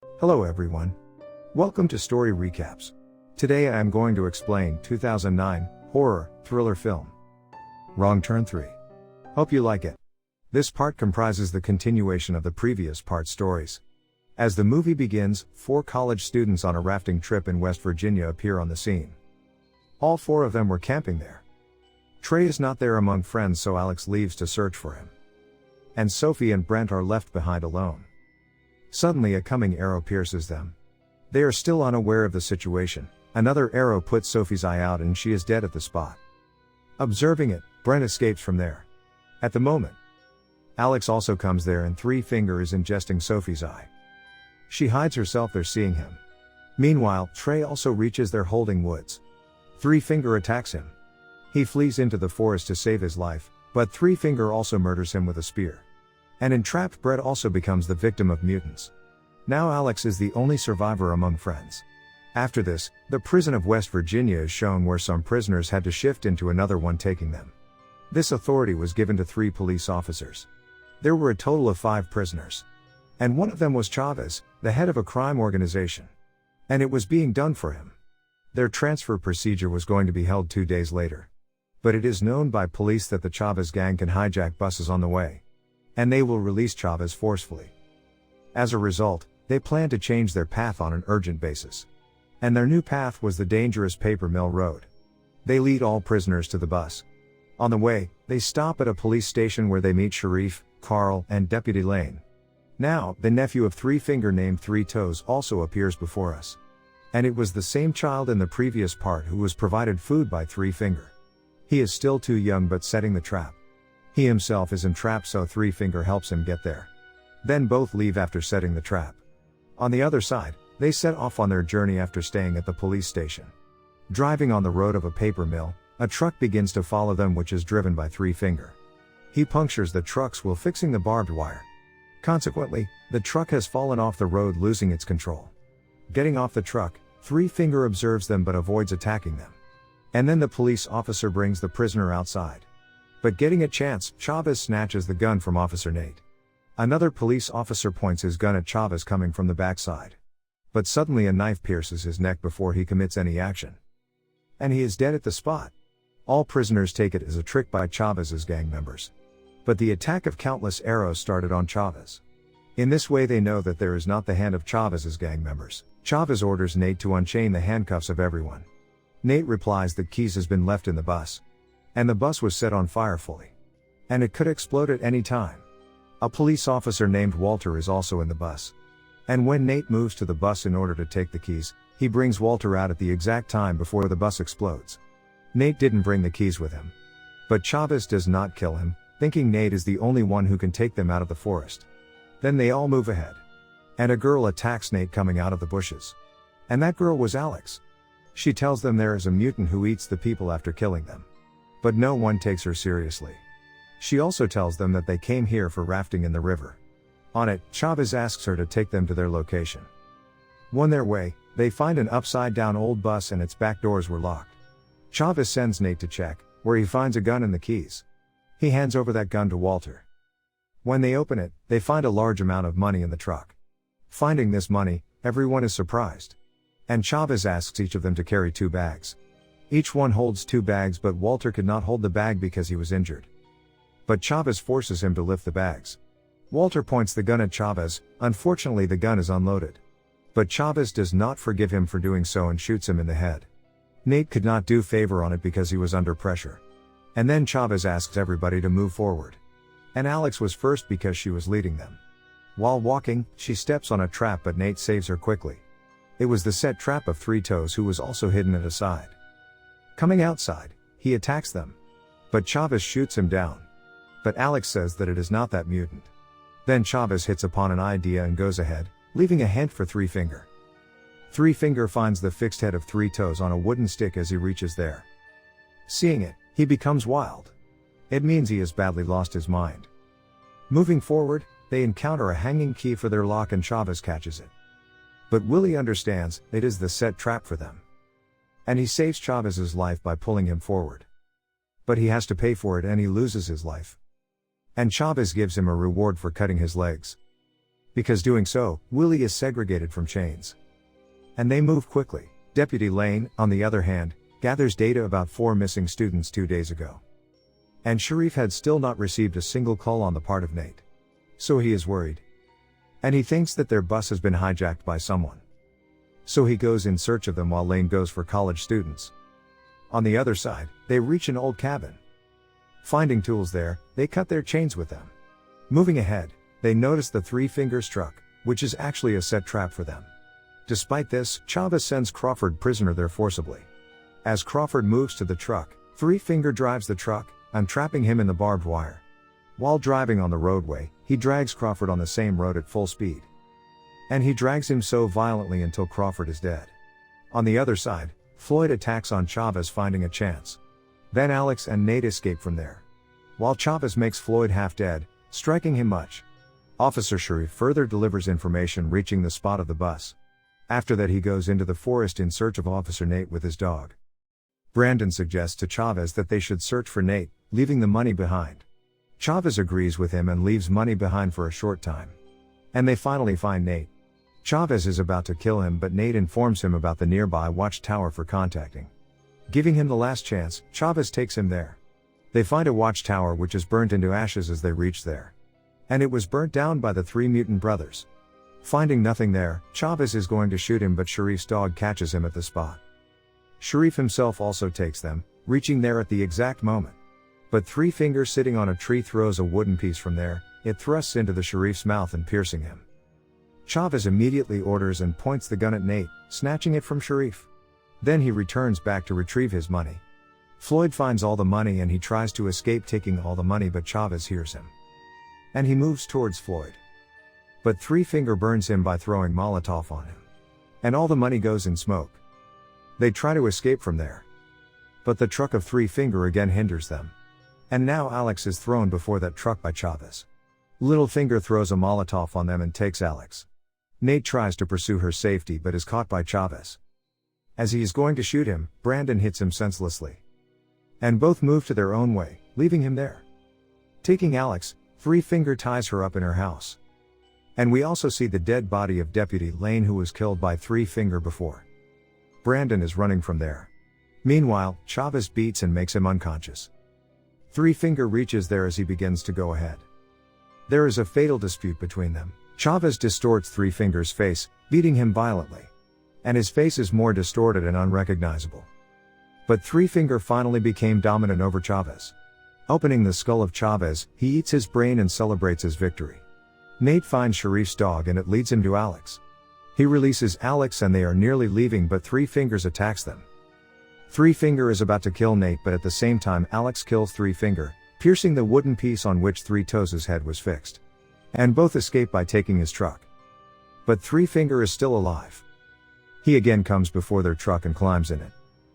Hello everyone. Welcome to Story Recaps. Today I am going to explain 2009 horror thriller film Wrong Turn 3. Hope you like it. This part comprises the continuation of the previous part stories. As the movie begins, 4 college students on a rafting trip in West Virginia appear on the scene. All 4 of them were camping there. Trey is not there among friends, so Alex leaves to search for him. And Sophie and Brent are left behind alone. Suddenly a coming arrow pierces them. They are still unaware of the situation. Another arrow puts Sophie's eye out and she is dead at the spot. Observing it, Brent escapes from there. At the moment, Alex also comes there and Three Finger is ingesting Sophie's eye. She hides herself there, seeing him. Meanwhile, Trey also reaches there holding Woods. Three Finger attacks him. He flees into the forest to save his life, but Three Finger also murders him with a spear. And entrapped Brett also becomes the victim of mutants. Now Alex is the only survivor among friends. After this, the prison of West Virginia is shown, where some prisoners had to shift into another one, taking them. This authority was given to 3 police officers. There were a total of 5 prisoners. And one of them was Chavez, the head of a crime organization. And it was being done for him. Their transfer procedure was going to be held 2 days later. But it is known by police that the Chavez gang can hijack buses on the way. And they will release Chavez forcefully. As a result, they plan to change their path on an urgent basis. And their new path was the dangerous Paper Mill Road. They lead all prisoners to the bus. On the way, they stop at a police station where they meet Sheriff, Carl, and Deputy Lane. Now, the nephew of Three Finger named Three Toes also appears before us. And it was the same child in the previous part who was provided food by Three Finger. He is still too young but setting the trap. He himself is entrapped, so Three Finger helps him get there. Then both leave after setting the trap. On the other side, they set off on their journey after staying at the police station. Driving on the road of a paper mill, a truck begins to follow them, which is driven by Three Finger. He punctures the truck's wheel, fixing the barbed wire. Consequently, the truck has fallen off the road, losing its control. Getting off the truck, Three Finger observes them but avoids attacking them. And then the police officer brings the prisoner outside. But getting a chance, Chavez snatches the gun from Officer Nate. Another police officer points his gun at Chavez coming from the backside. But suddenly a knife pierces his neck before he commits any action. And he is dead at the spot. All prisoners take it as a trick by Chavez's gang members. But the attack of countless arrows started on Chavez. In this way they know that there is not the hand of Chavez's gang members. Chavez orders Nate to unchain the handcuffs of everyone. Nate replies that keys has been left in the bus. And the bus was set on fire fully. And it could explode at any time. A police officer named Walter is also in the bus. And when Nate moves to the bus in order to take the keys, he brings Walter out at the exact time before the bus explodes. Nate didn't bring the keys with him. But Chavez does not kill him, thinking Nate is the only one who can take them out of the forest. Then they all move ahead. And a girl attacks Nate coming out of the bushes. And that girl was Alex. She tells them there is a mutant who eats the people after killing them. But no one takes her seriously. She also tells them that they came here for rafting in the river. On it, Chavez asks her to take them to their location. On their way, they find an upside-down old bus and its back doors were locked. Chavez sends Nate to check, where he finds a gun and the keys. He hands over that gun to Walter. When they open it, they find a large amount of money in the truck. Finding this money, everyone is surprised. And Chavez asks each of them to carry 2 bags. Each one holds 2 bags, but Walter could not hold the bag because he was injured. But Chavez forces him to lift the bags. Walter points the gun at Chavez. Unfortunately, the gun is unloaded. But Chavez does not forgive him for doing so and shoots him in the head. Nate could not do favor on it because he was under pressure. And then Chavez asks everybody to move forward. And Alex was first because she was leading them. While walking, she steps on a trap, but Nate saves her quickly. It was the set trap of Three Toes, who was also hidden at a side. Coming outside, he attacks them. But Chavez shoots him down. But Alex says that it is not that mutant. Then Chavez hits upon an idea and goes ahead, leaving a hint for Three Finger. Three Finger finds the fixed head of Three Toes on a wooden stick as he reaches there. Seeing it, he becomes wild. It means he has badly lost his mind. Moving forward, they encounter a hanging key for their lock and Chavez catches it. But Willie understands it is the set trap for them. And he saves Chavez's life by pulling him forward. But he has to pay for it and he loses his life. And Chavez gives him a reward for cutting his legs. because doing so, Willie is segregated from chains. And they move quickly. Deputy Lane, on the other hand, gathers data about 4 missing students 2 days ago. And Sharif had still not received a single call on the part of Nate. So he is worried. And he thinks that their bus has been hijacked by someone. So he goes in search of them while Lane goes for college students. On the other side, they reach an old cabin. Finding tools there, they cut their chains with them. Moving ahead, they notice the Three Fingers truck, which is actually a set trap for them. Despite this, Chavez sends Crawford prisoner there forcibly. As Crawford moves to the truck, Three Finger drives the truck, entrapping him in the barbed wire. While driving on the roadway, he drags Crawford on the same road at full speed. And he drags him so violently until Crawford is dead. On the other side, Floyd attacks on Chavez, finding a chance. Then Alex and Nate escape from there. While Chavez makes Floyd half dead, striking him much. Officer Sharif further delivers information, reaching the spot of the bus. After that, he goes into the forest in search of Officer Nate with his dog. Brandon suggests to Chavez that they should search for Nate, leaving the money behind. Chavez agrees with him and leaves money behind for a short time. And they finally find Nate. Chavez is about to kill him, but Nate informs him about the nearby watchtower for contacting. Giving him the last chance, Chavez takes him there. They find a watchtower which is burnt into ashes as they reach there. And it was burnt down by the 3 mutant brothers. Finding nothing there, Chavez is going to shoot him, but Sharif's dog catches him at the spot. Sharif himself also takes them, reaching there at the exact moment. But Three Finger, sitting on a tree, throws a wooden piece from there. It thrusts into the Sharif's mouth and piercing him. Chavez immediately orders and points the gun at Nate, snatching it from Sharif. Then he returns back to retrieve his money. Floyd finds all the money and he tries to escape, taking all the money, but Chavez hears him. And he moves towards Floyd. But Three Finger burns him by throwing Molotov on him. And all the money goes in smoke. They try to escape from there. But the truck of Three Finger again hinders them. And now Alex is thrown before that truck by Chavez. Little Finger throws a Molotov on them and takes Alex. Nate tries to pursue her safety but is caught by Chavez. As he is going to shoot him, Brandon hits him senselessly. And both move to their own way, leaving him there. Taking Alex, Three Finger ties her up in her house. And we also see the dead body of Deputy Lane, who was killed by Three Finger before. Brandon is running from there. Meanwhile, Chavez beats and makes him unconscious. Three Finger reaches there as he begins to go ahead. There is a fatal dispute between them. Chavez distorts Three Finger's face, beating him violently. And his face is more distorted and unrecognizable. But Three Finger finally became dominant over Chavez. Opening the skull of Chavez, he eats his brain and celebrates his victory. Nate finds Sharif's dog and it leads him to Alex. He releases Alex and they are nearly leaving, but Three Fingers attacks them. Three Finger is about to kill Nate, but at the same time Alex kills Three Finger, piercing the wooden piece on which Three Toes' head was fixed. And both escape by taking his truck. But Three Finger is still alive. He again comes before their truck and climbs in it.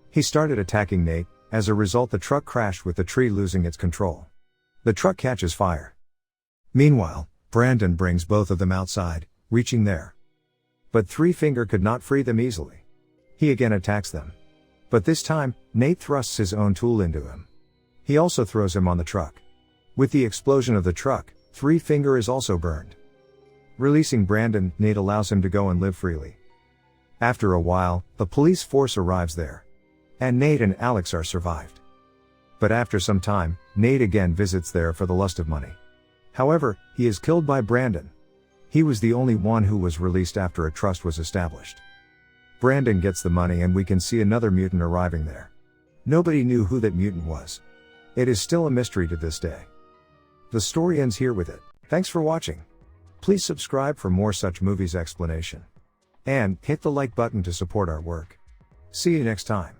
He started attacking Nate. As a result, the truck crashed with the tree, losing its control. The truck catches fire. Meanwhile, Brandon brings both of them outside, reaching there. But Three Finger could not free them easily. He again attacks them. But this time, Nate thrusts his own tool into him. He also throws him on the truck. With the explosion of the truck, Three Finger is also burned. Releasing Brandon, Nate allows him to go and live freely. After a while, the police force arrives there. And Nate and Alex are survived. But after some time, Nate again visits there for the lust of money. However, he is killed by Brandon. He was the only one who was released after a trust was established. Brandon gets the money and we can see another mutant arriving there. Nobody knew who that mutant was. It is still a mystery to this day. The story ends here with it. Thanks for watching. Please subscribe for more such movies explanation. And hit the like button to support our work. See you next time.